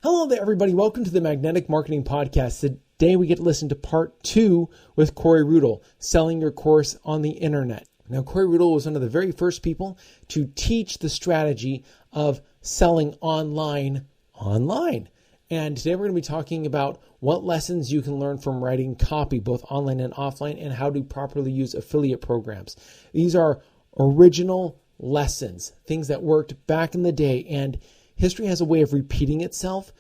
Hello there, everybody. Welcome to the Magnetic Marketing Podcast. Today we get to listen to part 2 with Corey Rudel, selling your course on the internet. Now, Corey Rudel was one of the very first people to teach the strategy of selling online. And today we're going to be talking about what lessons you can learn from writing copy, both online and offline, and how to properly use affiliate programs. These are original lessons, things that worked back in the day, and history has a way of repeating itself,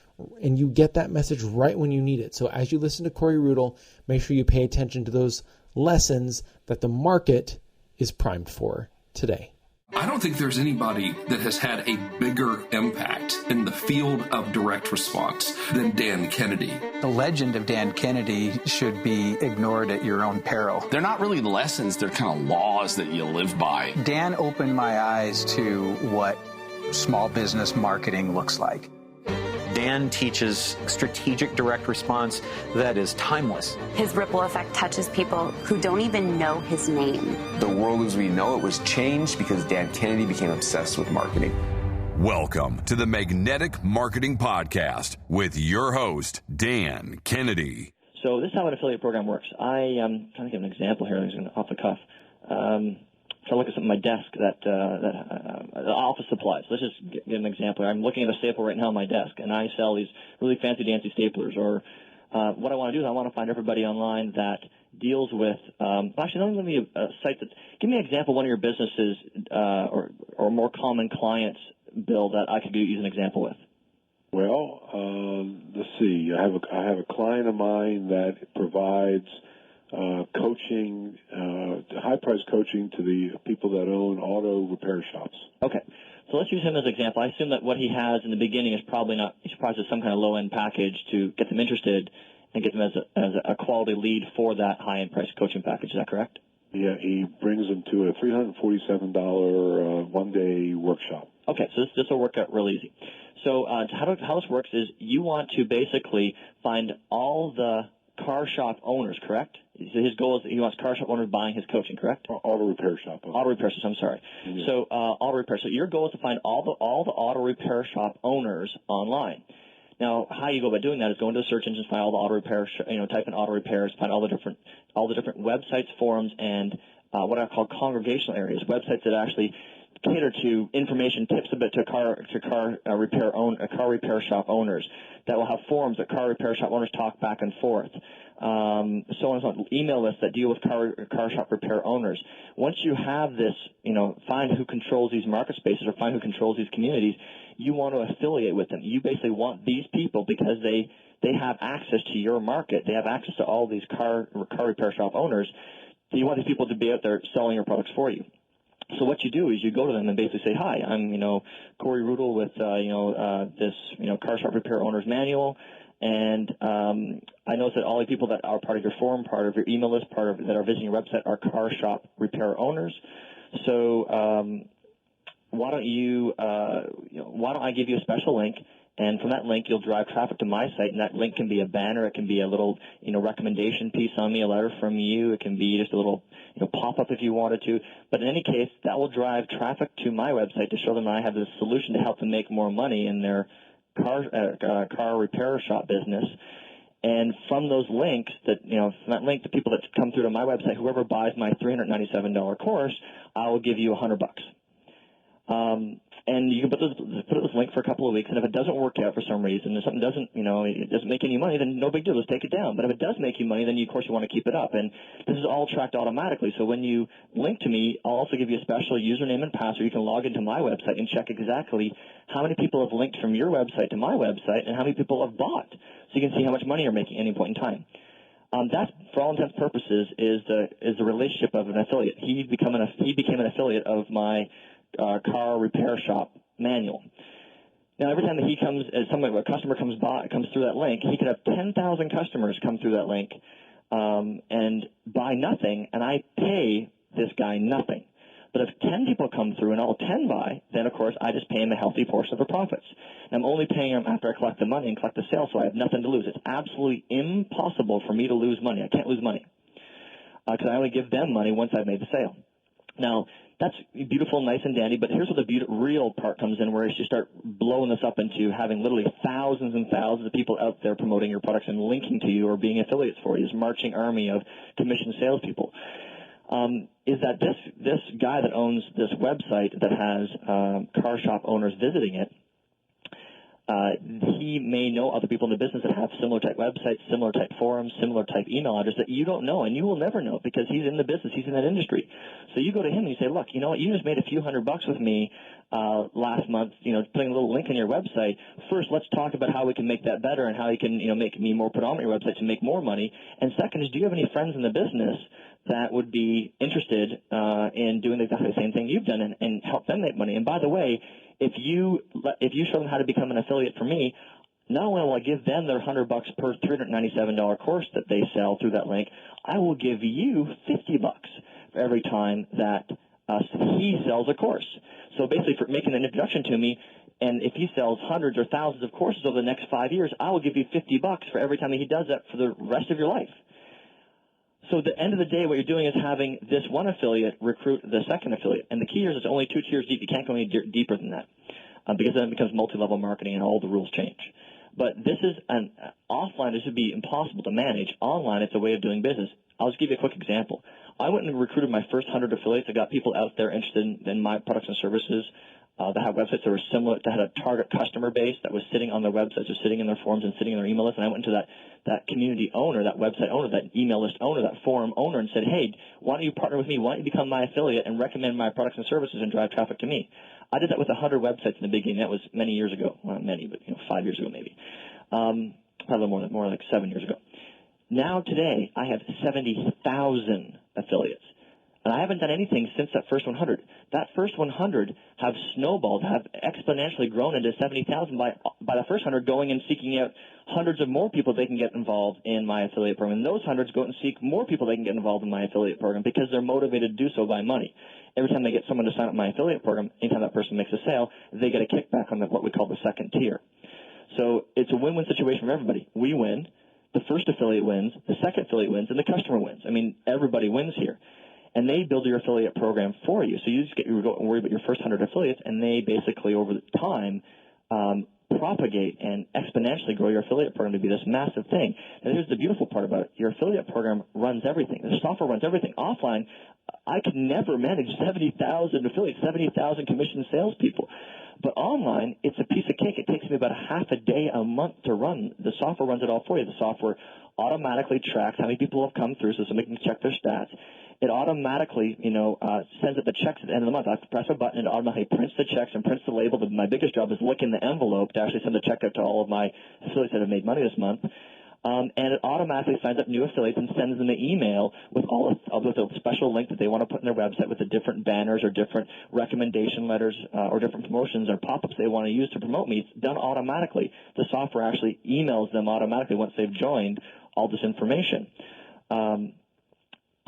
and you get that message right when you need it. So as you listen to Corey Rudel, make sure you pay attention to those lessons that the market is primed for today. I don't think there's anybody that has had a bigger impact in the field of direct response than Dan Kennedy. The legend of Dan Kennedy should be ignored at your own peril. They're not really lessons, they're kind of laws that you live by. Dan opened my eyes to what small business marketing looks like. Dan teaches strategic direct response that is timeless. His ripple effect touches people who don't even know his name. The world as we know it was changed because Dan Kennedy became obsessed with marketing. Welcome to the Magnetic Marketing Podcast with your host, Dan Kennedy. So this is how an affiliate program works. I'm trying to give an example here. I'm just off the cuff. So I look at something on my desk that office supplies. Let's just get an example here. I'm looking at a staple right now on my desk, and I sell these really fancy dancy staplers. Or what I want to do is I want to find everybody online that deals with. Actually, let me give me a site that. Give me an example of one of your businesses or more common clients, Bill, that I could use an example with. Well, let's see. I have a client of mine that provides coaching, high-price coaching to the people that own auto repair shops. Okay. So let's use him as an example. I assume that what he has in the beginning is probably not, he's probably some kind of low-end package to get them interested and get them as a quality lead for that high-end price coaching package. Is that correct? Yeah, he brings them to a $347 one-day workshop. Okay, so this will work out real easy. So how this works is you want to basically find all the car shop owners, correct? So his goal is that he wants car shop owners buying his coaching, correct? Auto repair shop owners. Auto repair shops, I'm sorry. Yeah. So auto repair. So your goal is to find all the auto repair shop owners online. Now, how you go about doing that is go into the search engine, find all the auto repair, type in auto repairs, find all the different websites, forums, and what I call congregational areas, websites that actually cater to information, tips a bit to car repair shop owners, that will have forums that car repair shop owners talk back and forth, so on and so on, email lists that deal with car shop repair owners. Once you have this, find who controls these market spaces or find who controls these communities, you want to affiliate with them. You basically want these people because they have access to your market. They have access to all these car repair shop owners. So you want these people to be out there selling your products for you. So what you do is you go to them and basically say, "Hi, I'm Corey Rudel with this car shop repair owners manual, and I notice that all the people that are part of your forum, part of your email list, that are visiting your website are car shop repair owners. So why don't I give you a special link?" And from that link, you'll drive traffic to my site, and that link can be a banner. It can be a little, recommendation piece on me, a letter from you. It can be just a little, pop-up if you wanted to. But in any case, that will drive traffic to my website to show them I have this solution to help them make more money in their car repair shop business. And from those links, from that link, the people that come through to my website, whoever buys my $397 course, I will give you $100. And you can put this link for a couple of weeks, and if it doesn't work out for some reason, if something doesn't, it doesn't make any money, then no big deal, just take it down. But if it does make you money, then of course you want to keep it up. And this is all tracked automatically. So when you link to me, I'll also give you a special username and password. You can log into my website and check exactly how many people have linked from your website to my website and how many people have bought. So you can see how much money you're making at any point in time. That, for all intents and purposes, is the relationship of an affiliate. He became an affiliate of my car repair shop manual. Now, every time that he comes, a customer comes through that link, he could have 10,000 customers come through that link and buy nothing, and I pay this guy nothing. But if 10 people come through and all 10 buy, then, of course, I just pay him a healthy portion of the profits. And I'm only paying him after I collect the money and collect the sale, so I have nothing to lose. It's absolutely impossible for me to lose money. I can't lose money because I only give them money once I've made the sale. Now, that's beautiful, nice and dandy, but here's where the real part comes in, where you start blowing this up into having literally thousands and thousands of people out there promoting your products and linking to you or being affiliates for you, this marching army of commissioned salespeople. Is that this guy that owns this website that has car shop owners visiting it, he may know other people in the business that have similar type websites, similar type forums, similar type email address that you don't know, and you will never know because he's in the business, he's in that industry. So you go to him and you say, look, you know what, you just made a few $100 with me last month, putting a little link on your website. First, let's talk about how we can make that better and how you can, make me more predominant on your website to make more money. And second is, do you have any friends in the business that would be interested in doing exactly the same thing you've done and help them make money? And by the way, if you show them how to become an affiliate for me, not only will I give them their $100 per $397 course that they sell through that link, I will give you $50 for every time that he sells a course. So basically, for making an introduction to me, and if he sells hundreds or thousands of courses over the next 5 years, I will give you $50 for every time that he does that for the rest of your life. So at the end of the day, what you're doing is having this one affiliate recruit the second affiliate. And the key here is it's only 2 tiers deep. You can't go any deeper than that because then it becomes multi-level marketing and all the rules change. But this is offline, this would be impossible to manage. Online, it's a way of doing business. I'll just give you a quick example. I went and recruited my first 100 affiliates. I got people out there interested in my products and services that have websites that were similar, that had a target customer base that was sitting on their websites or sitting in their forums and sitting in their email list. And I went into that community owner, that website owner, that email list owner, that forum owner and said, hey, why don't you partner with me? Why don't you become my affiliate and recommend my products and services and drive traffic to me? I did that with 100 websites in the beginning. That was many years ago. Well, not many, but 5 years ago maybe. Probably more like 7 years ago. Now today, I have 70,000 affiliates. And I haven't done anything since that first 100. That first 100 have snowballed, have exponentially grown into 70,000 by the first 100 going and seeking out hundreds of more people they can get involved in my affiliate program. And those hundreds go out and seek more people they can get involved in my affiliate program because they're motivated to do so by money. Every time they get someone to sign up my affiliate program, anytime that person makes a sale, they get a kickback on what we call the second tier. So it's a win-win situation for everybody. We win, the first affiliate wins, the second affiliate wins, and the customer wins. I mean, everybody wins here. And they build your affiliate program for you. So you just worry about your first 100 affiliates, and they basically, over time, propagate and exponentially grow your affiliate program to be this massive thing. And here's the beautiful part about it. Your affiliate program runs everything. The software runs everything. Offline, I could never manage 70,000 affiliates, 70,000 commissioned salespeople. But online, it's a piece of cake. It takes me about a half a day a month to run. The software runs it all for you. The software automatically tracks how many people have come through so somebody can check their stats. It automatically, sends out the checks at the end of the month. I press a button, it automatically prints the checks and prints the label. My biggest job is licking the envelope to actually send the check out to all of my affiliates that have made money this month. And it automatically signs up new affiliates and sends them an email with with a special link that they want to put in their website with the different banners or different recommendation letters or different promotions or pop-ups they want to use to promote me. It's done automatically. The software actually emails them automatically once they've joined all this information.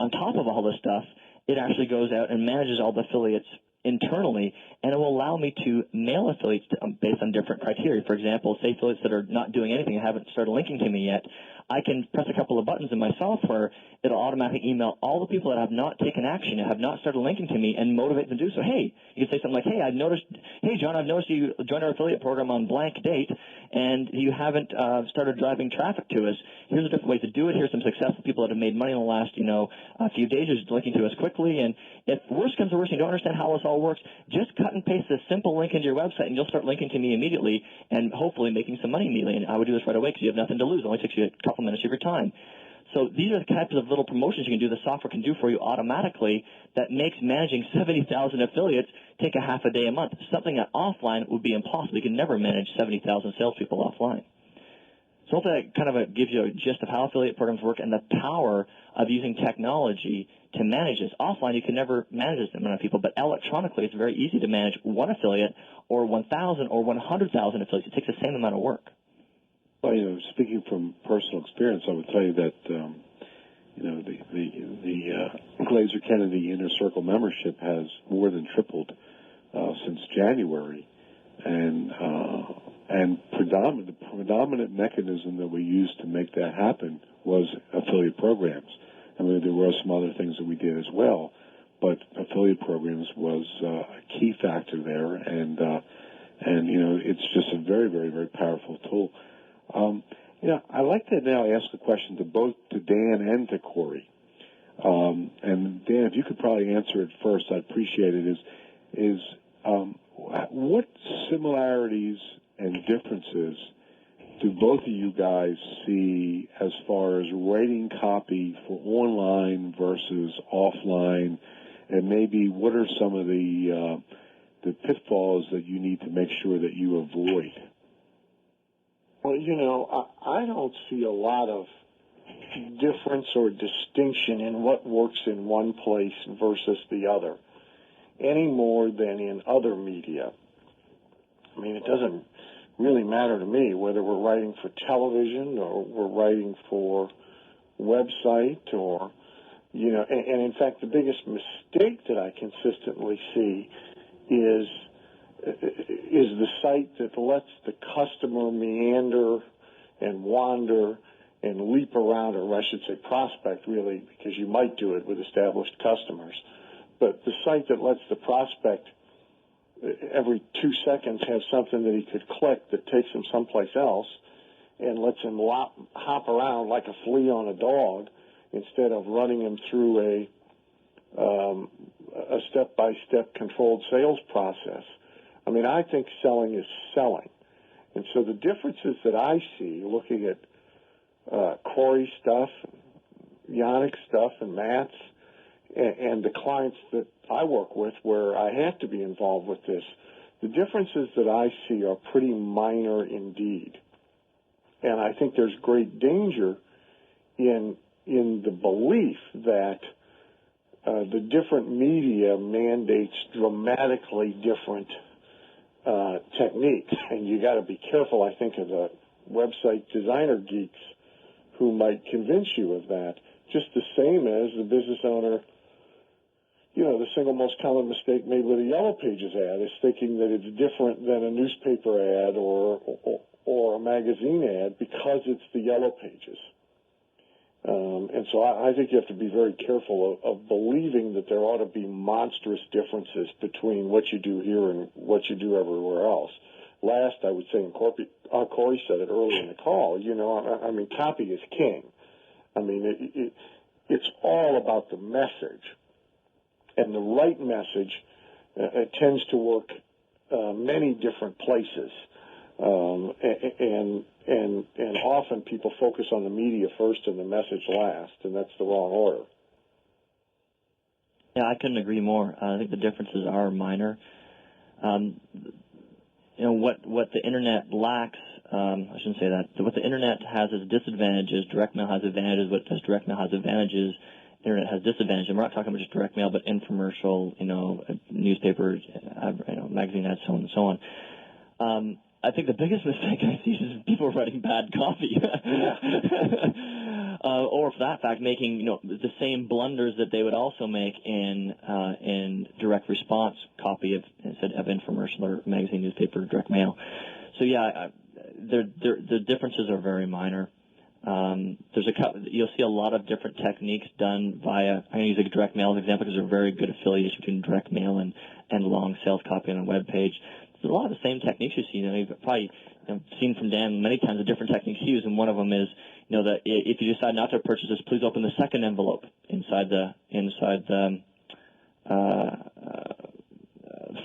On top of all this stuff, it actually goes out and manages all the affiliates internally, and it will allow me to mail affiliates based on different criteria. For example, say affiliates that are not doing anything and haven't started linking to me yet, I can press a couple of buttons in my software. It'll automatically email all the people that have not taken action and have not started linking to me and motivate them to do so. Hey, you can say something like, hey, John, I've noticed you joined our affiliate program on blank date, and you haven't started driving traffic to us. Here's a different way to do it. Here's some successful people that have made money in the last, a few days just linking to us quickly. And if worse comes to worse, and you don't understand how this all works, just cut and paste this simple link into your website, and you'll start linking to me immediately and hopefully making some money immediately. And I would do this right away because you have nothing to lose. It only takes you a couple minutes of your time. So these are the types of little promotions you can do, the software can do for you automatically that makes managing 70,000 affiliates take a half a day a month, something that offline would be impossible. You can never manage 70,000 salespeople offline. So hopefully that kind of gives you a gist of how affiliate programs work and the power of using technology to manage this. Offline, you can never manage this amount of people, but electronically, it's very easy to manage one affiliate or 1,000 or 100,000 affiliates. It takes the same amount of work. Well, speaking from personal experience, I would tell you that, the Glazer Kennedy Inner Circle membership has more than tripled since January, and the predominant mechanism that we used to make that happen was affiliate programs. I mean, there were some other things that we did as well, but affiliate programs was a key factor there, and it's just a very, very, very powerful tool. I'd like to now ask a question to Dan and to Corey. And Dan, if you could probably answer it first, I'd appreciate it. What similarities and differences do both of you guys see as far as writing copy for online versus offline, and maybe what are some of the pitfalls that you need to make sure that you avoid? Well, I don't see a lot of difference or distinction in what works in one place versus the other, any more than in other media. I mean, it doesn't really matter to me whether we're writing for television or we're writing for website or, and in fact, the biggest mistake that I consistently see is the site that lets the customer meander and wander and leap around, or I should say prospect, really, because you might do it with established customers. But the site that lets the prospect every 2 seconds have something that he could click that takes him someplace else and lets him hop around like a flea on a dog instead of running him through a step-by-step controlled sales process. I mean, I think selling is selling. And so the differences that I see looking at Corey's stuff, Yannick's stuff, and Matt's, and the clients that I work with where I have to be involved with this, the differences that I see are pretty minor indeed. And I think there's great danger in the belief that the different media mandates dramatically different techniques. And you got to be careful, I think, of the website designer geeks who might convince you of that, just the same as the business owner. The single most common mistake made with a Yellow Pages ad is thinking that it's different than a newspaper ad or a magazine ad because it's the Yellow Pages. And so I think you have to be very careful of believing that there ought to be monstrous differences between what you do here and what you do everywhere else. Last, I would say, and Corey said it earlier in the call, I mean, copy is king. I mean, it's all about the message. And the right message tends to work many different places. And often people focus on the media first and the message last, and that's the wrong order. Yeah, I couldn't agree more. I think the differences are minor. What the internet lacks, I shouldn't say that. What the internet has as disadvantages, direct mail has advantages. What does direct mail has advantages, internet has disadvantages. And we're not talking about just direct mail, but infomercial, newspapers, magazine ads, so on and so on. I think the biggest mistake I see is people writing bad copy, or for that fact, making the same blunders that they would also make in direct response copy instead of infomercial or magazine, newspaper, direct mail. So yeah, the differences are very minor. You'll see a lot of different techniques done via. I'm going to use a direct mail as an example because there's a very good affiliation between direct mail and long sales copy on a web page. There's a lot of the same techniques you see. You've probably seen from Dan many times the different techniques he uses, and one of them is, that if you decide not to purchase this, please open the second envelope inside the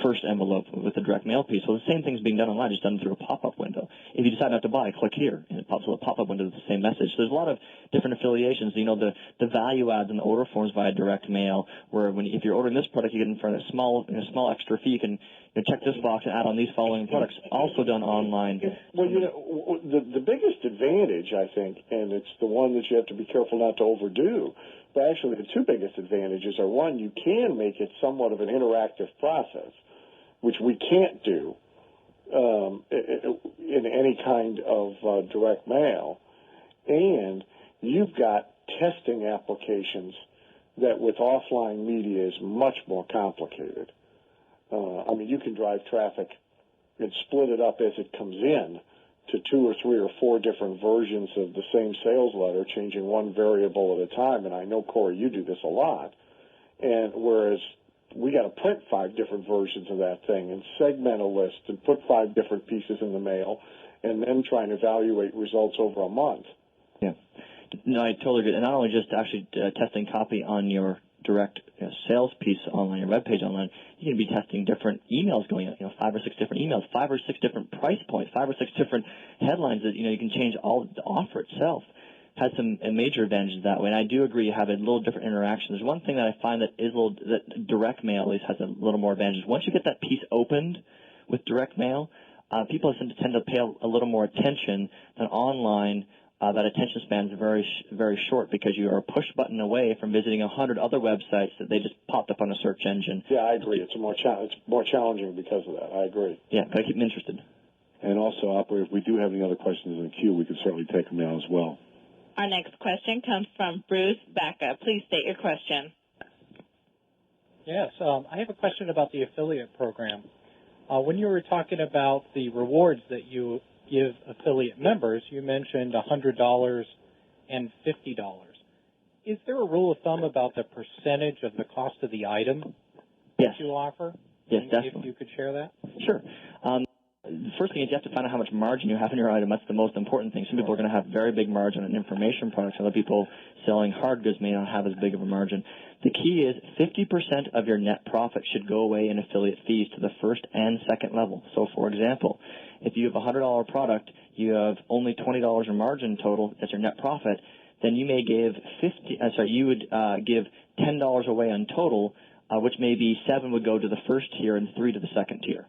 first envelope with the direct mail piece. So the same thing's being done online, just done through a pop-up window. If you decide not to buy, click here, and it pops up a pop-up window with the same message. So there's a lot of different affiliations. The value adds and the order forms via direct mail, where if you're ordering this product, you get in front of a small extra fee. You can check this box and add on these following products, also done online. Well, the biggest advantage, I think, and it's the one that you have to be careful not to overdo, but actually the two biggest advantages are, one, you can make it somewhat of an interactive process, which we can't do in any kind of direct mail, and you've got testing applications that with offline media is much more complicated. You can drive traffic and split it up as it comes in to 2 or 3 or 4 different versions of the same sales letter, changing one variable at a time. And I know, Corey, you do this a lot. And whereas we got to print 5 different versions of that thing and segment a list and put 5 different pieces in the mail and then try and evaluate results over a month. Yeah. No, I totally agree. And not only just actually testing copy on your direct sales piece online, your web page online, you can be testing different emails going out, 5 or 6 different emails, 5 or 6 different price points, 5 or 6 different headlines that, you can change all the offer itself. Has some major advantages that way, and I do agree you have a little different interaction. There's one thing that I find that that direct mail at least has a little more advantages. Once you get that piece opened with direct mail, people tend to pay a little more attention than online. That attention span is very, very short because you are a push button away from visiting 100 other websites that they just popped up on a search engine. Yeah, I agree. It's more challenging because of that. I agree. Yeah, gotta keep them interested. And also, operator, if we do have any other questions in the queue, we can certainly take them now as well. Our next question comes from Bruce Backa. Please state your question. Yes, I have a question about the affiliate program. When you were talking about the rewards that you give affiliate members, you mentioned $100 and $50. Is there a rule of thumb about the percentage of the cost of the item that you offer? Yes, definitely. If you could share that? Sure. The first thing is you have to find out how much margin you have in your item. That's the most important thing. Some people are going to have very big margin on information products. Other people selling hard goods may not have as big of a margin. The key is 50% of your net profit should go away in affiliate fees to the first and second level. So, for example, if you have a $100 product, you have only $20 in margin total, that's your net profit, then you may give you would give $10 away on total, which maybe 7 would go to the first tier and 3 to the second tier.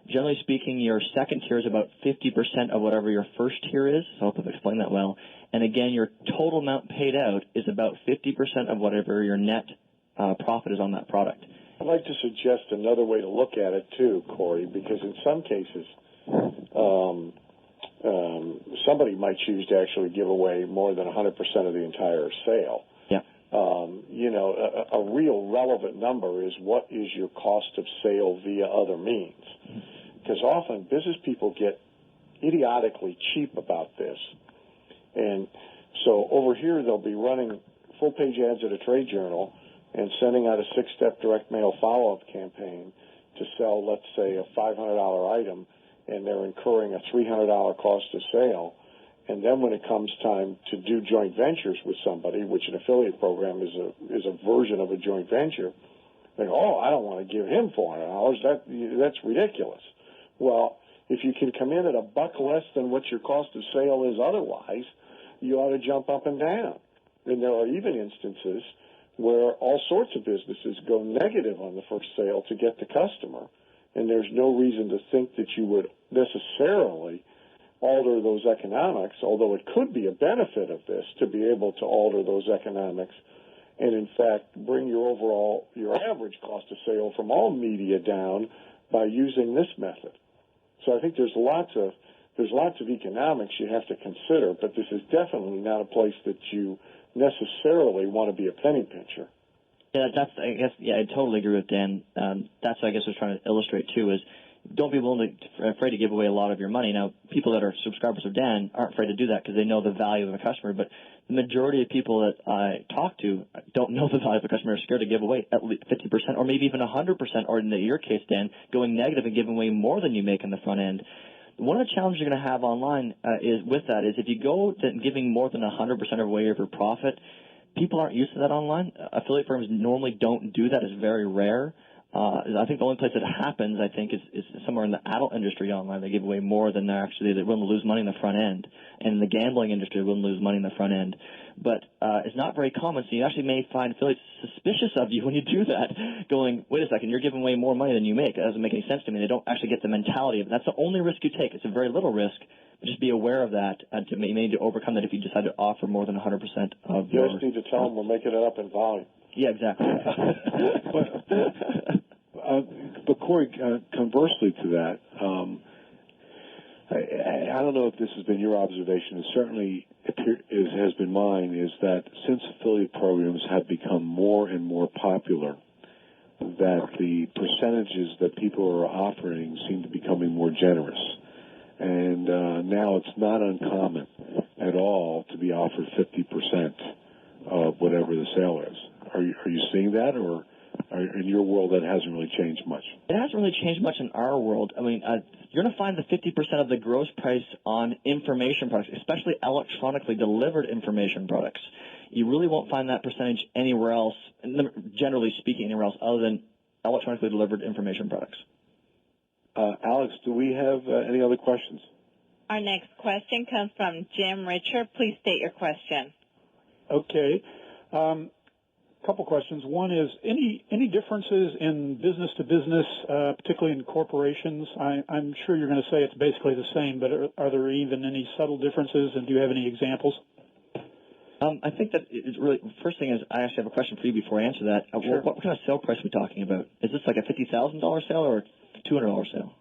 Generally speaking, your second tier is about 50% of whatever your first tier is, so I hope I've explained that well. And again, your total amount paid out is about 50% of whatever your net profit is on that product. I'd like to suggest another way to look at it, too, Corey, because in some cases, somebody might choose to actually give away more than 100% of the entire sale. Yeah. A real relevant number is what is your cost of sale via other means. Because often business people get idiotically cheap about this. And so over here they'll be running full-page ads at a trade journal and sending out a 6-step direct mail follow-up campaign to sell, let's say, a $500 item, and they're incurring a $300 cost of sale. And then when it comes time to do joint ventures with somebody, which an affiliate program is a version of a joint venture, they go, oh, I don't want to give him $400. That's ridiculous. Well, if you can come in at $1 less than what your cost of sale is otherwise, you ought to jump up and down. And there are even instances where all sorts of businesses go negative on the first sale to get the customer, and there's no reason to think that you would necessarily alter those economics, although it could be a benefit of this to be able to alter those economics and, in fact, bring your average cost of sale from all media down by using this method. So I think there's lots of economics you have to consider, but this is definitely not a place that you necessarily want to be a penny pincher. Yeah, I totally agree with Dan. That's what I guess I was trying to illustrate too, is don't be afraid to give away a lot of your money. Now, people that are subscribers of Dan aren't afraid to do that because they know the value of a customer, but the majority of people that I talk to don't know the value of a customer, are scared to give away at least 50% or maybe even 100%, or in your case, Dan, going negative and giving away more than you make in the front end. One of the challenges you're going to have online is if you go to giving more than 100% away of your profit, people aren't used to that online. Affiliate firms normally don't do that. It's very rare. I think the only place that happens, is somewhere in the adult industry online. They give away more than they're willing to lose money in the front end. And in the gambling industry, they're willing to lose money in the front end. But it's not very common, so you actually may find affiliates suspicious of you when you do that, going, wait a second, you're giving away more money than you make. That doesn't make any sense to me. They don't actually get the mentality of it. That's the only risk you take. It's a very little risk, but just be aware of that. You may need to overcome that if you decide to offer more than 100% of your... You just need to tell them we're making it up in volume. Yeah, exactly. But Corey, conversely to that, I don't know if this has been your observation. It certainly has been mine, is that since affiliate programs have become more and more popular, that the percentages that people are offering seem to be becoming more generous. And now it's not uncommon at all to be offered 50% of whatever the sale is. Are you seeing that, or in your world that hasn't really changed much? It hasn't really changed much in our world. I mean, you're going to find the 50% of the gross price on information products, especially electronically delivered information products. You really won't find that percentage anywhere else, generally speaking, anywhere else other than electronically delivered information products. Alex, do we have any other questions? Our next question comes from Jim Richard. Please state your question. Okay. Couple questions. One is, any differences in business to business, particularly in corporations? I'm sure you're going to say it's basically the same, but are there even any subtle differences, and do you have any examples? I think that it's really, first thing is, I actually have a question for you before I answer that. Sure. What kind of sale price are we talking about? Is this like a $50,000 sale or a $200 sale?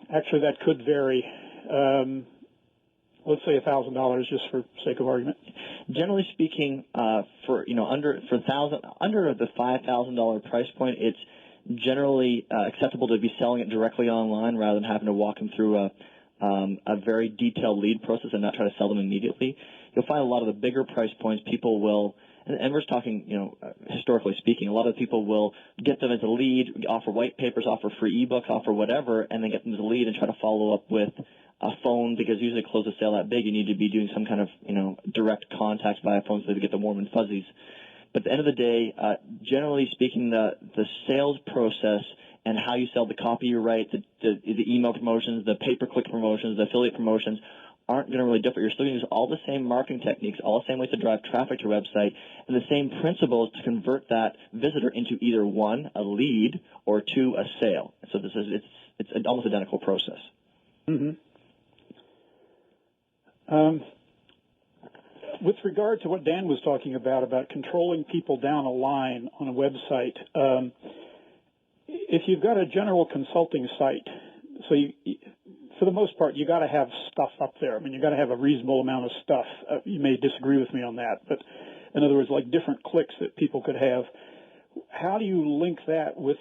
Actually, that could vary. Let's say $1,000 just for sake of argument. Generally speaking, under the $5,000 price point, it's generally acceptable to be selling it directly online rather than having to walk them through a very detailed lead process and not try to sell them immediately. You'll find a lot of the bigger price points people will, and we're talking, historically speaking, a lot of people will get them as a lead, offer white papers, offer free ebooks, offer whatever, and then get them as a lead and try to follow up with a phone, because usually to close a sale that big, you need to be doing some kind of, direct contact via phone so they get the warm and fuzzies. But at the end of the day, generally speaking, the sales process and how you sell the copy you write, the email promotions, the pay-per-click promotions, the affiliate promotions aren't going to really differ. You're still going to use all the same marketing techniques, all the same ways to drive traffic to your website, and the same principles to convert that visitor into either one, a lead, or two, a sale. So it's an almost identical process. Mm-hmm. With regard to what Dan was talking about controlling people down a line on a website, if you've got a general consulting site, so for the most part, you got to have stuff up there. I mean, you got to have a reasonable amount of stuff. You may disagree with me on that, but in other words, like different clicks that people could have. How do you link that with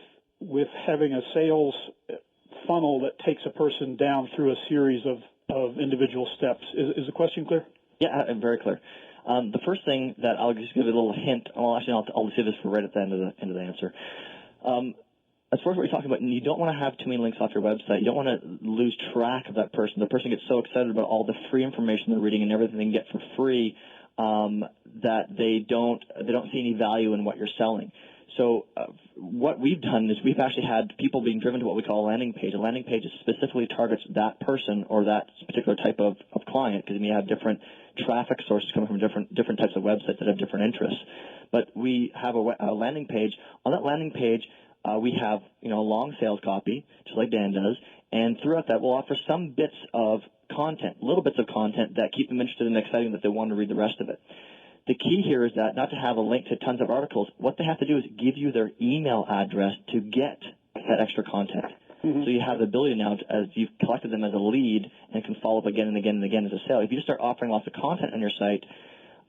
having a sales funnel that takes a person down through a series of individual steps? Is the question clear? Yeah, very clear. The first thing that I'll just give you a little hint. Well, actually, I'll save this for right at the end of the answer. As far as what you're talking about, you don't want to have too many links off your website. You don't want to lose track of that person. The person gets so excited about all the free information they're reading and everything they can get for free that they don't see any value in what you're selling. So what we've done is we've actually had people being driven to what we call a landing page. A landing page specifically targets that person or that particular type of client, because you may have different traffic sources coming from different types of websites that have different interests. But we have a landing page. On that landing page, we have a long sales copy, just like Dan does, and throughout that we'll offer some bits of content, little bits of content that keep them interested and exciting that they want to read the rest of it. The key here is that not to have a link to tons of articles. What they have to do is give you their email address to get that extra content. Mm-hmm. So you have the ability now, as you've collected them as a lead, and can follow up again and again and again as a sale. If you just start offering lots of content on your site,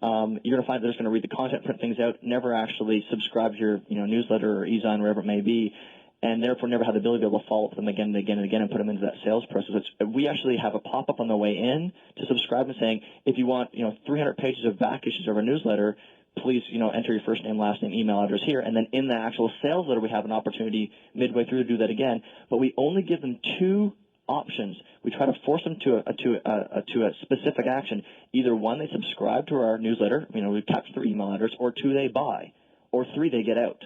you're going to find they're just going to read the content, print things out, never actually subscribe to your newsletter or e-zine, wherever it may be, and therefore never have the ability to be able to follow up with them again and again and again and put them into that sales process. We actually have a pop-up on the way in to subscribe and saying, if you want 300 pages of back issues of our newsletter, please enter your first name, last name, email address here. And then in the actual sales letter, we have an opportunity midway through to do that again. But we only give them two options. We try to force them to a specific action. Either one, they subscribe to our newsletter, we capture their email address, or two, they buy, or three, they get out.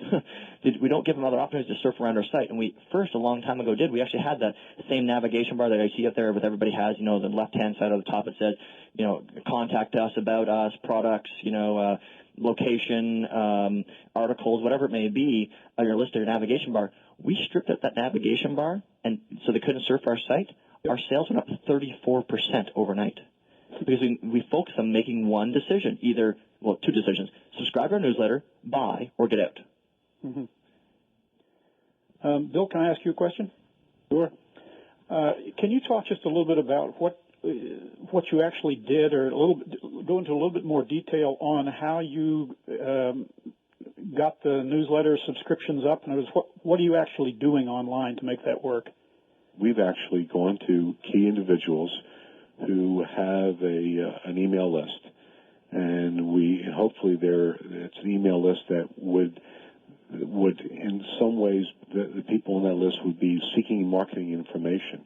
We don't give them other opportunities to surf around our site. And we first, a long time ago, we actually had that same navigation bar that I see up there with everybody has, the left-hand side of the top, it says, contact us, about us, products, location, articles, whatever it may be on your list or your navigation bar. We stripped out that navigation bar, and so they couldn't surf our site. Our sales went up 34% overnight because we focus on making one decision, two decisions: subscribe to our newsletter, buy, or get out. Mm-hmm. Bill, can I ask you a question? Sure. Can you talk just a little bit about what you actually did, or go into a little bit more detail on how you got the newsletter subscriptions up? And what are you actually doing online to make that work? We've actually gone to key individuals who have an email list, and hopefully it's an email list that would would, in some ways, the people on that list would be seeking marketing information.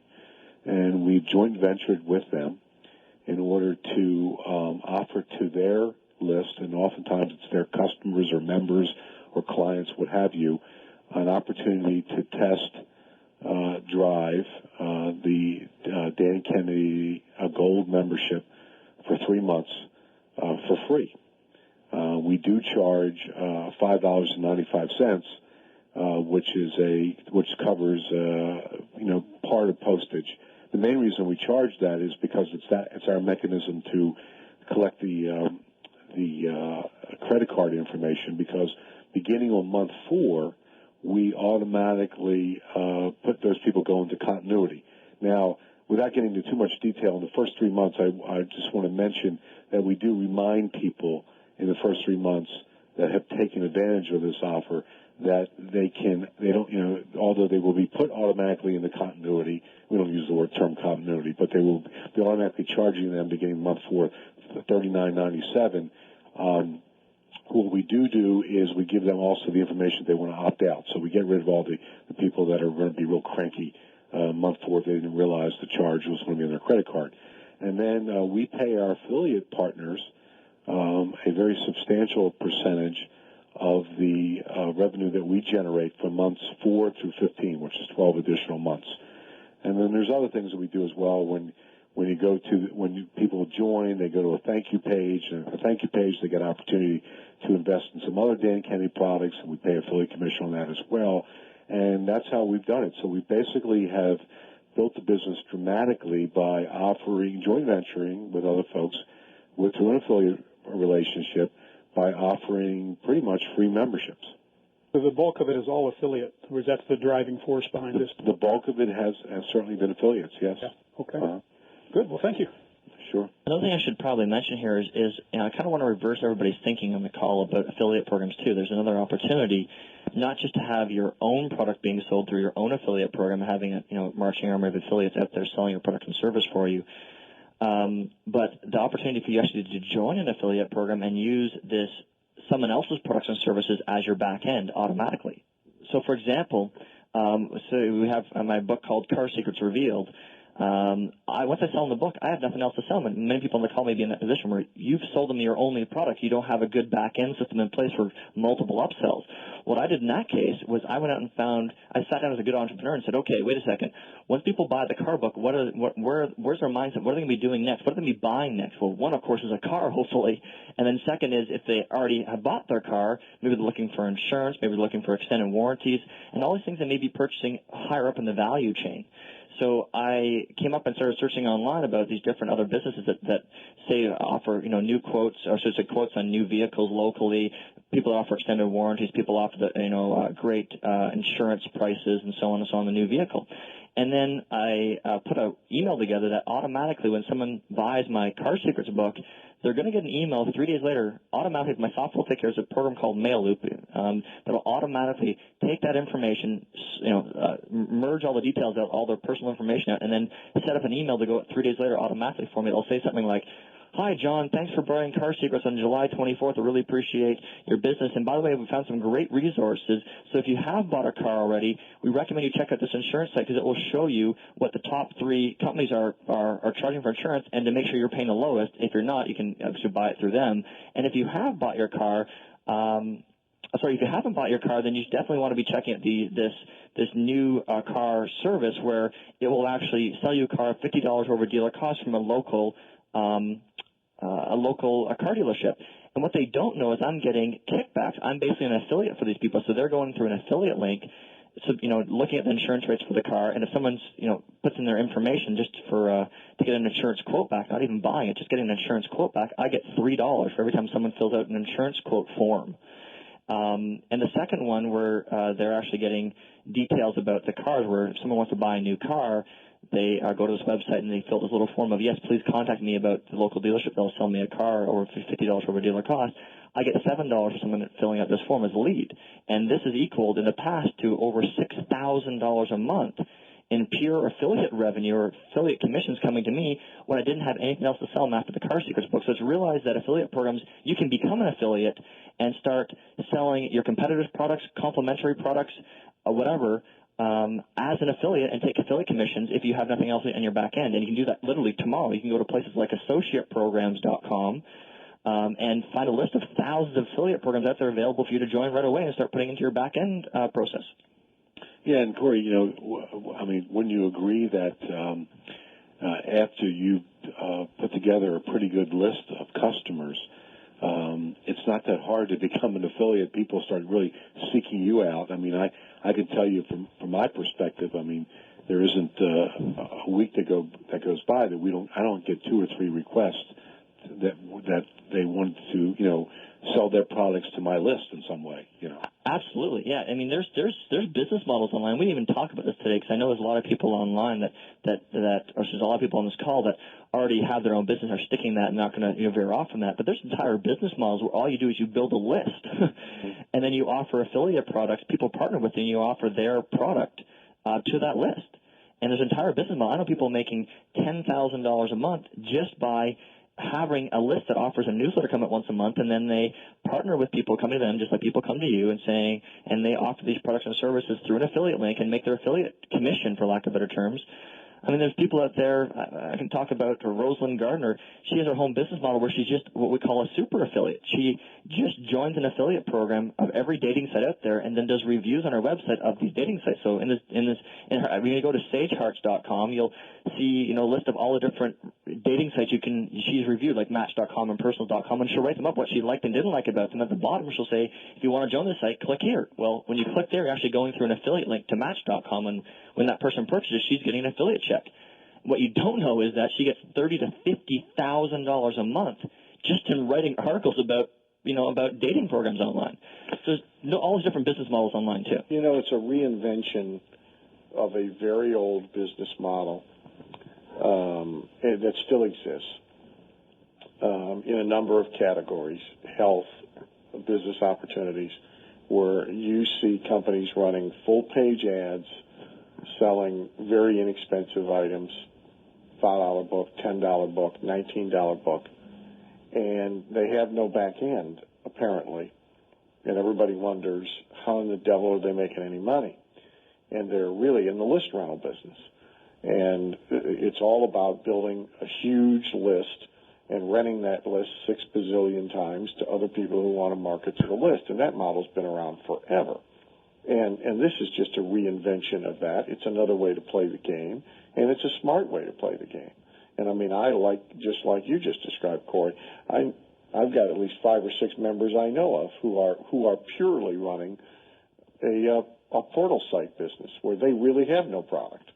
And we've joint ventured with them in order to offer to their list, and oftentimes it's their customers or members or clients, what have you, an opportunity to test drive the Dan Kennedy Gold membership for 3 months for free. We do charge $5.95, which covers part of postage. The main reason we charge that is because it's our mechanism to collect the credit card information, because beginning on month 4, we automatically put those people go into continuity. Now, without getting into too much detail, in the first 3 months, I just want to mention that we do remind people in the first 3 months that have taken advantage of this offer that although they will be put automatically into continuity, we don't use the term continuity, but they're automatically charging them beginning month 4 $39.97. What we do is we give them also the information they want to opt out. So we get rid of all the people that are going to be real cranky month 4 if they didn't realize the charge was going to be on their credit card. And then we pay our affiliate partners a very substantial percentage of the revenue that we generate from months 4 through 15, which is 12 additional months. And then there's other things that we do as well. When people join, they go to a thank you page, and at a thank you page they get an opportunity to invest in some other Dan Kennedy products, and we pay affiliate commission on that as well. And that's how we've done it. So we basically have built the business dramatically by offering joint venturing with other folks through an affiliate relationship by offering pretty much free memberships. So the bulk of it is all affiliate, or that's the driving force behind this? The bulk of it has certainly been affiliates, yes. Yeah. Okay. Good. Well, thank you. Sure. Another thing I should probably mention here is I kind of want to reverse everybody's thinking on the call about affiliate programs too. There's another opportunity, not just to have your own product being sold through your own affiliate program, having a marching army of affiliates out there selling your product and service for you, but the opportunity for you actually to join an affiliate program and use someone else's products and services as your back end automatically. So, for example, so we have my book called Car Secrets Revealed. Once I sell them the book, I have nothing else to sell them. And many people on the call may be in that position where you've sold them your only product. You don't have a good back-end system in place for multiple upsells. What I did in that case was I went out and I sat down as a good entrepreneur and said, okay, wait a second. Once people buy the car book, where's their mindset? What are they going to be doing next? What are they going to be buying next? Well, one, of course, is a car, hopefully. And then second is if they already have bought their car, maybe they're looking for insurance, maybe they're looking for extended warranties, and all these things they may be purchasing higher up in the value chain. So I came up and started searching online about these different other businesses that say offer new quotes, or so it's quotes on new vehicles locally. People that offer extended warranties. People offer great insurance prices and so on the new vehicle. And then I put an email together that automatically, when someone buys my Car Secrets book, they're going to get an email 3 days later. Automatically, my software will take care of a program called Mail Loop that'll automatically take that information, merge all the details out, all their personal information out, and then set up an email to go 3 days later automatically for me. It'll say something like, "Hi, John. Thanks for buying Car Secrets on July 24th. I really appreciate your business. And by the way, we found some great resources. So if you have bought a car already, we recommend you check out this insurance site because it will show you what the top 3 companies are charging for insurance, and to make sure you're paying the lowest. If you're not, you can obviously buy it through them. And if you have bought your car, if you haven't bought your car, then you definitely want to be checking out this new car service where it will actually sell you a car at $50 over dealer cost from a local car dealership. And what they don't know is I'm getting kickbacks. I'm basically an affiliate for these people, so they're going through an affiliate link, so looking at the insurance rates for the car. And if someone's puts in their information just for to get an insurance quote back, not even buying it, just getting an insurance quote back, I get $3 for every time someone fills out an insurance quote form. And the second one where they're actually getting details about the cars, where if someone wants to buy a new car, they go to this website and they fill this little form of, yes, please contact me about the local dealership. They'll sell me a car over $50 over dealer cost. I get $7 for someone filling out this form as a lead. And this is equaled in the past to over $6,000 a month in pure affiliate revenue or affiliate commissions coming to me when I didn't have anything else to sell them after the Car Secrets book. So it's realized that affiliate programs, you can become an affiliate and start selling your competitors' products, complementary products, whatever, as an affiliate and take affiliate commissions if you have nothing else on your back end. And you can do that literally tomorrow. You can go to places like associateprograms.com and find a list of thousands of affiliate programs out there available for you to join right away and start putting into your back end process. Yeah, and Corey, I mean, wouldn't you agree that after you put together a pretty good list of customers, it's not that hard to become an affiliate. People start really seeking you out. I mean, I can tell you from my perspective, I mean, there isn't a week that goes by that I don't get 2 or 3 requests that they want to, sell their products to my list in some way, Absolutely, yeah. I mean, there's business models online. We didn't even talk about this today because I know there's a lot of people online or there's a lot of people on this call that already have their own business, are sticking that and not going to veer off from that. But there's entire business models where all you do is you build a list, and then you offer affiliate products. People partner with you, and you offer their product to that list. And there's entire business model. I know people making $10,000 a month just by having a list that offers a newsletter come out once a month, and then they partner with people coming to them just like people come to you and they offer these products and services through an affiliate link and make their affiliate commission, for lack of better terms. I mean, there's people out there, I can talk about Rosalind Gardner. She has her home business model where she's just what we call a super affiliate. She just joins an affiliate program of every dating site out there and then does reviews on her website of these dating sites. So when you go to sagehearts.com, you'll see, a list of all the different dating sites she's reviewed, like Match.com and Personals.com, and she'll write them up, what she liked and didn't like about them. At the bottom, she'll say, if you want to join this site, click here. Well, when you click there, you're actually going through an affiliate link to Match.com, and when that person purchases, she's getting an affiliate check. What you don't know is that she gets $30,000 to $50,000 a month just in writing articles about dating programs online. So there's all these different business models online too. It's a reinvention of a very old business model that still exists in a number of categories: health, business opportunities, where you see companies running full-page ads, selling very inexpensive items, $5 book, $10 book, $19 book, and they have no back end, apparently. And everybody wonders, how in the devil are they making any money? And they're really in the list rental business. And it's all about building a huge list and renting that list 6 bazillion times to other people who want to market to the list. And that model's been around forever. And this is just a reinvention of that. It's another way to play the game, and it's a smart way to play the game. And I mean, just like you just described, Corey, I've got at least 5 or 6 members I know of who are purely running a portal site business where they really have no product.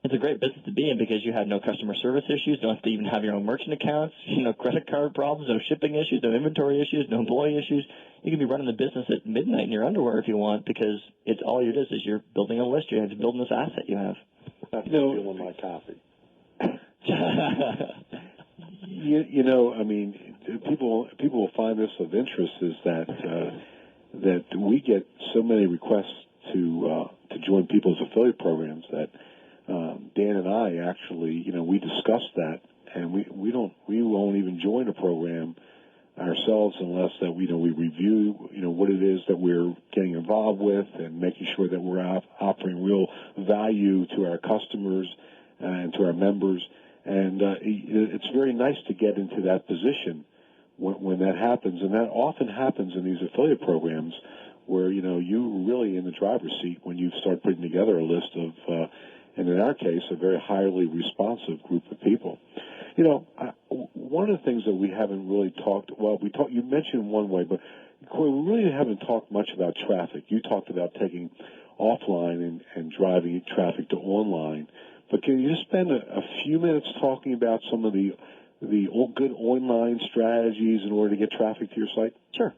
It's a great business to be in because you have no customer service issues, don't have to even have your own merchant accounts, no credit card problems, no shipping issues, no inventory issues, no employee issues. You can be running the business at midnight in your underwear if you want because it's all it is you're building a list. You're building this asset you have. Not stealing my coffee. I mean, people will find this of interest is that we get so many requests to join people's affiliate programs that Dan and I actually, we discussed that, and we won't even join a program ourselves unless that we review what it is that we're getting involved with and making sure that we're offering real value to our customers and to our members. And it's very nice to get into that position when that happens, and that often happens in these affiliate programs where you're really in the driver's seat when you start putting together a list of and in our case, a very highly responsive group of people. One of the things that we haven't really talked, you mentioned one way, but Corey, we really haven't talked much about traffic. You talked about taking offline and driving traffic to online. But can you just spend a few minutes talking about some of the good online strategies in order to get traffic to your site? Sure.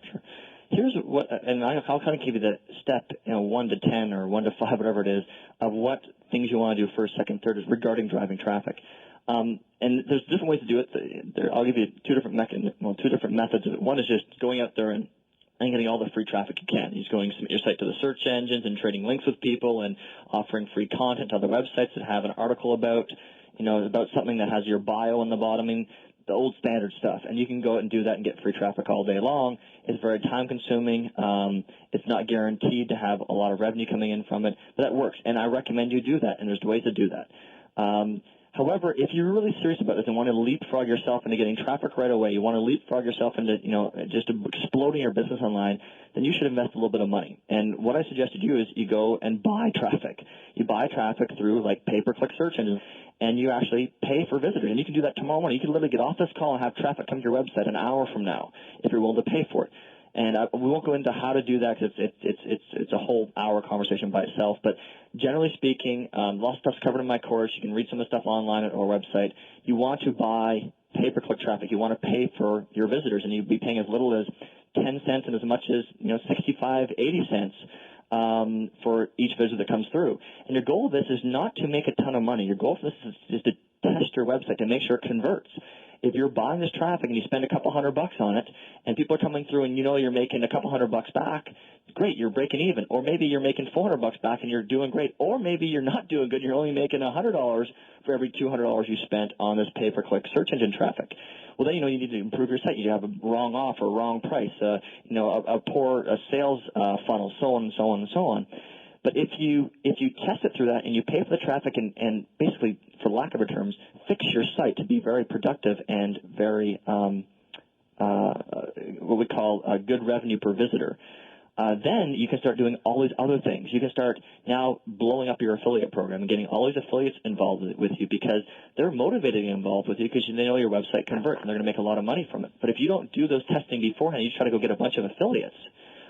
Here's what, and I'll kind of give you the step, 1 to 10 or 1 to 5, whatever it is, of what things you want to do first, second, third is regarding driving traffic. And there's different ways to do it. I'll give you two different methods of it. One is just going out there and and getting all the free traffic you can. He's going to submit your site to the search engines and trading links with people and offering free content to other websites that have an article about something that has your bio on the bottom. I mean, the old standard stuff. And you can go out and do that and get free traffic all day long. It's very time consuming. It's not guaranteed to have a lot of revenue coming in from it, but that works. And I recommend you do that, and there's ways to do that. However, if you're really serious about this and want to leapfrog yourself into getting traffic right away, you want to leapfrog yourself into, just exploding your business online, then you should invest a little bit of money. And what I suggest you do is you go and buy traffic. You buy traffic through like pay-per-click search engines, and you actually pay for visitors. And you can do that tomorrow morning. You can literally get off this call and have traffic come to your website an hour from now if you're willing to pay for it. And we won't go into how to do that because it's a whole hour conversation by itself. But generally speaking, lots of stuff's covered in my course. You can read some of the stuff online at our website. You want to buy pay-per-click traffic. You want to pay for your visitors, and you'd be paying as little as 10 cents and as much as 65, 80 cents for each visitor that comes through. And your goal of this is not to make a ton of money. Your goal for this is to test your website to make sure it converts. If you're buying this traffic and you spend a couple $100 on it, and people are coming through and you're making a couple $100 back, great, you're breaking even. Or maybe you're making $400 back and you're doing great. Or maybe you're not doing good. You're only making $100 for every $200 you spent on this pay-per-click search engine traffic. Well, then you need to improve your site. You have a wrong offer, wrong price, a poor sales funnel, so on and so on and so on. But if you test it through that and you pay for the traffic and basically, for lack of better terms, fix your site to be very productive and very what we call a good revenue per visitor, then you can start doing all these other things. You can start now blowing up your affiliate program and getting all these affiliates involved with you because they're motivated to get involved with you because they know your website converts and they're going to make a lot of money from it. But if you don't do those testing beforehand, you try to go get a bunch of affiliates.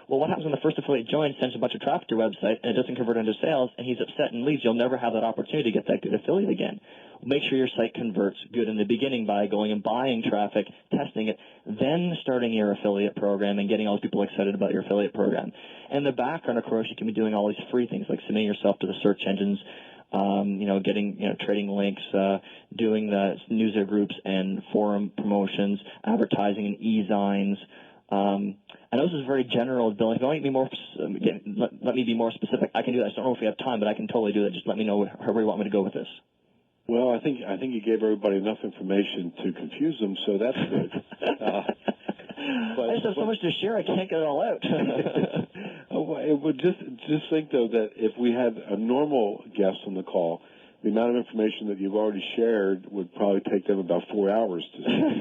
Well, what happens when the first affiliate joins, sends a bunch of traffic to your website, and it doesn't convert into sales, and he's upset and leaves? You'll never have that opportunity to get that good affiliate again. Make sure your site converts good in the beginning by going and buying traffic, testing it, then starting your affiliate program and getting all these people excited about your affiliate program. And in the background, of course, you can be doing all these free things like submitting yourself to the search engines, getting, trading links, doing the newsletter groups and forum promotions, advertising in e-zines. I know this is very general, Bill. If you want me let me be more specific. I can do that. I don't know if we have time, but I can totally do that. Just let me know however you want me to go with this. Well, I think you gave everybody enough information to confuse them, so that's good. I just have so much to share, I can't get it all out. It would just think, though, that if we had a normal guest on the call, the amount of information that you've already shared would probably take them about 4 hours to see.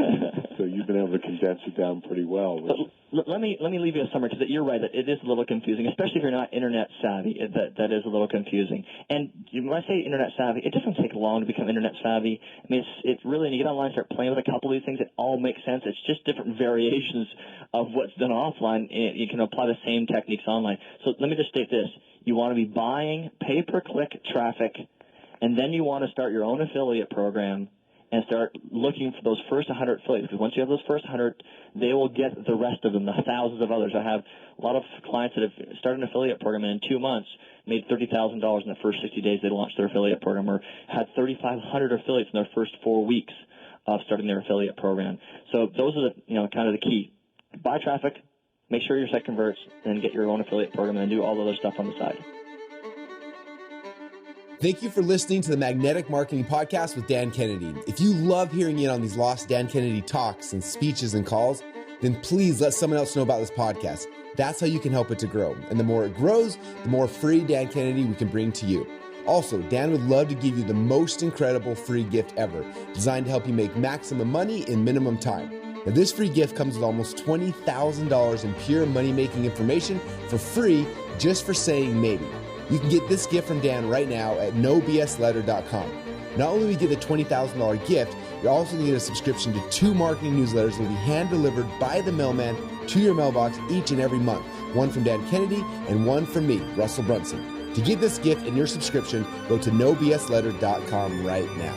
So you've been able to condense it down pretty well. Let me leave you a summary, because you're right that it is a little confusing, especially if you're not internet savvy. That is a little confusing. And when I say internet savvy, it doesn't take long to become internet savvy. I mean, it's really, when you get online, start playing with a couple of these things, it all makes sense. It's just different variations of what's done offline. You can apply the same techniques online. So let me just state this: you want to be buying pay-per-click traffic, and then you want to start your own affiliate program and start looking for those first 100 affiliates. Because once you have those first 100, they will get the rest of them, the thousands of others. I have a lot of clients that have started an affiliate program and in 2 months made $30,000 in the first 60 days they launched their affiliate program, or had 3,500 affiliates in their first 4 weeks of starting their affiliate program. So those are the, kind of the key. Buy traffic, make sure your site converts, and then get your own affiliate program and do all the other stuff on the side. Thank you for listening to the Magnetic Marketing Podcast with Dan Kennedy. If you love hearing in on these lost Dan Kennedy talks and speeches and calls, then please let someone else know about this podcast. That's how you can help it to grow. And the more it grows, the more free Dan Kennedy we can bring to you. Also, Dan would love to give you the most incredible free gift ever, designed to help you make maximum money in minimum time. Now, this free gift comes with almost $20,000 in pure money-making information for free, just for saying maybe. You can get this gift from Dan right now at nobsletter.com. Not only will you get the $20,000 gift, you're also going to get a subscription to 2 marketing newsletters that will be hand-delivered by the mailman to your mailbox each and every month. One from Dan Kennedy and one from me, Russell Brunson. To get this gift and your subscription, go to nobsletter.com right now.